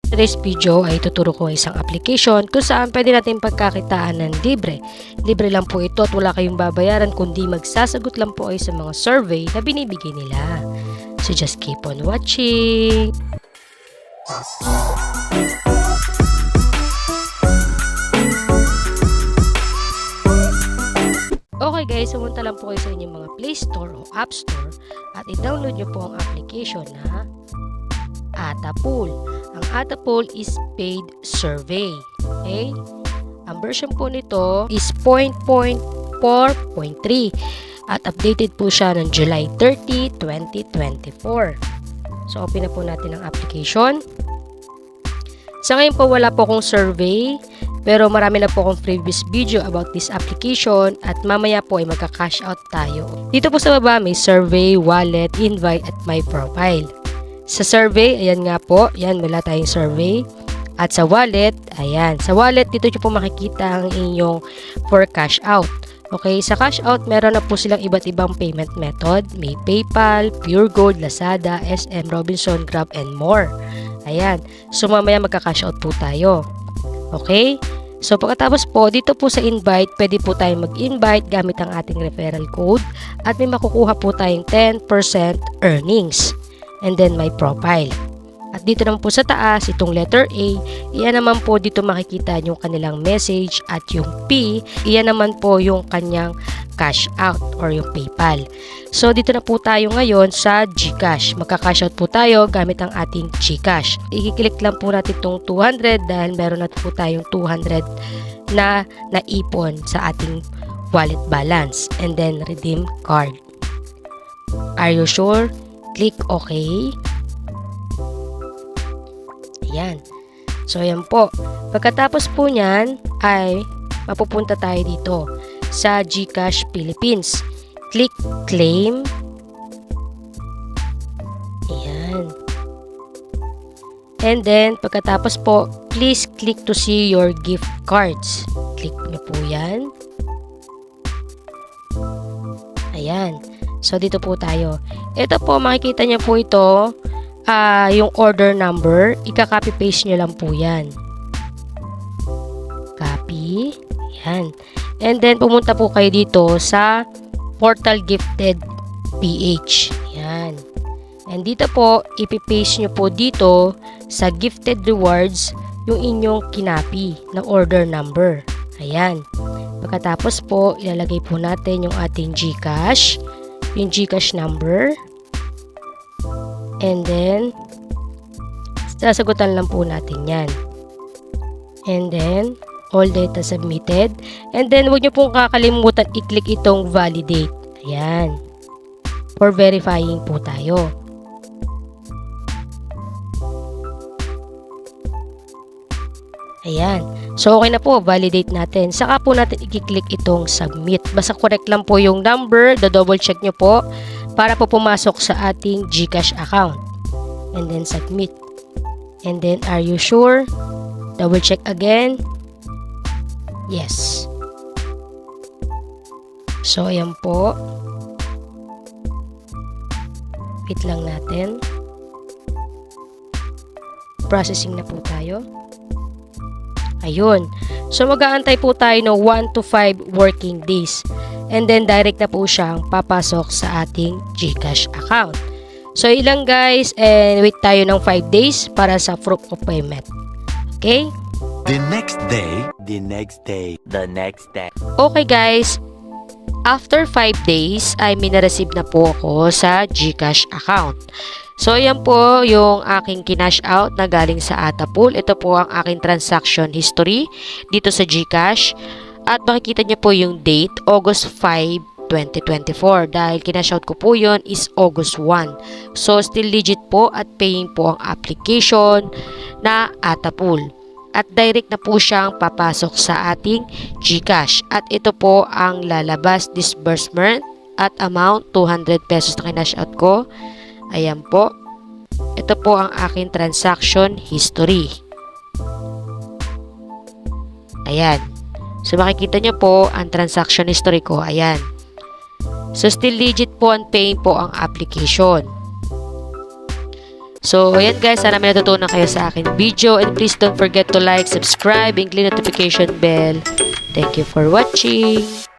Today's video ay tuturo ko isang application kung saan pwede natin pagkakitaan ng libre. Libre lang po ito at wala kayong babayaran kundi magsasagot lang po kayo sa mga survey na binibigay nila. So just keep on watching! Okay guys, sumunta lang po kayo sa inyong mga Play Store o App Store at i-download nyo po ang application na Atapool. Ang Atapool is paid survey. Okay? Ang version po nito is 0.4.3 at updated po siya ng July 30, 2024. So, open na po natin ang application. Sa ngayon po, wala po akong survey. Pero marami na po akong previous video about this application at mamaya po ay magka-cash out tayo. Dito po sa baba may survey, wallet, invite at my profile. Sa survey, ayan nga po, yan wala tayong survey. At sa wallet, ayan. Sa wallet, dito nyo po makikita ang inyong for cash out. Okay, sa cash out, meron na po silang iba't ibang payment method. May PayPal, Pure Gold, Lazada, SM, Robinson, Grab, and more. Ayan. So mamaya magka-cash out po tayo. Okay? So, pagkatapos po, dito po sa invite, pwede po tayong mag-invite gamit ang ating referral code at may makukuha po tayong 10% earnings. And then, my profile. At dito naman po sa taas, itong letter A, iyan naman po dito makikita yung kanilang message at yung P, iyan naman po yung kanyang cash out or yung PayPal. So, dito na po tayo ngayon sa GCash. Magka-cash out po tayo gamit ang ating GCash. I-click lang po natin itong 200 dahil meron na po tayong 200 na naipon sa ating wallet balance. And then, redeem card. Are you sure? Click OK. Ayan. So, ayan po. Pagkatapos po niyan, ay mapupunta tayo dito sa GCash Philippines. Click Claim. Ayan. And then, pagkatapos po, please click to see your gift cards. Click nyo po yan. Ayan. So, dito po tayo. Ito po, makikita niyo po ito, yung order number. Ika-copy paste nyo lang po yan. Copy. Ayan. And then, pumunta po kayo dito sa Portal Gifted PH. Ayan. And dito po, ipipaste nyo po dito sa Gifted Rewards yung inyong kinapi na order number. Ayan. Pagkatapos po, ilalagay po natin yung ating GCash. Yung GCash number. And then, sasagutan lang po natin yan. And then, all data submitted. And then, huwag nyo pong kakalimutan i-click itong validate. Ayan. For verifying po tayo. Ayan. So, okay na po. Validate natin. Saka po natin i-click itong submit. Basta correct lang po yung number. Do-double check nyo po para po pumasok sa ating GCash account. And then, submit. And then, are you sure? Double check again. Yes. So, ayan po. Wait lang natin. Processing na po tayo. Ayun. So, mag-aantay po tayo ng 1 to 5 working days. And then, direct na po siyang papasok sa ating GCash account. So, ilang guys, and wait tayo ng 5 days para sa proof of payment. Okay? The next day, the next day, the next day. Okay guys, after 5 days ay minareceive na po ako sa GCash account. So yan po yung aking kinash out na galing sa Atapool. Ito po ang aking transaction history dito sa GCash. At makikita niyo po yung date, August 5, 2024. Dahil kinash out ko po yun is August 1. So still legit po at paying po ang application na Atapool. At direct na po siyang papasok sa ating GCash. At ito po ang lalabas disbursement at amount 200 pesos na kinash out ko. Ayan po. Ito po ang aking transaction history. Ayan. So makikita nyo po ang transaction history ko. Ayan. So still legit po and paying po ang application. So, ayan guys, sana may natutunan kayo sa akin video and please don't forget to like, subscribe, and click notification bell. Thank you for watching.